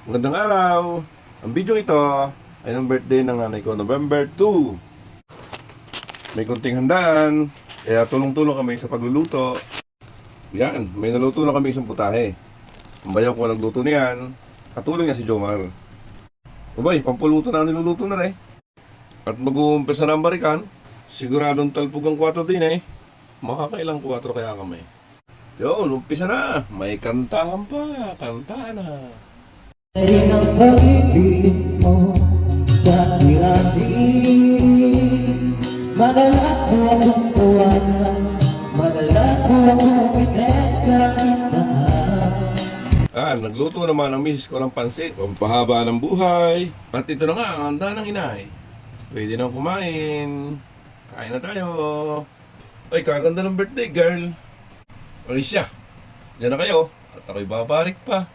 Magandang araw! Ang video ito ay ng birthday ng nanay ko, November 2. May kunting handaan, kaya tulong-tulong kami sa pagluluto. Yan, may naluto na kami isang putahe. Ang bayaw ko nagluto niyan, katulong niya si Jomar. Abay, pampuluto na niluluto na rin. At mag-uumpisa na ang barikan, siguradong talpog ang 4 din eh. Makakailang 4 kaya kami. Yun, umpisa na. May kantahan pa, kanta na. Ay ang pag-ibig mo dati-dati. Madalas mo akong tawanan, madalas mo akong i-text kahit saan. Nagluto naman ang misis ko ng pansit, pampahaba ng buhay. At ito na nga ang handa ng inay. Pwede nang kumain. Kain na tayo. Ay, kaganda ng birthday girl. Alicia, diyan na kayo. At ako'y babarik pa.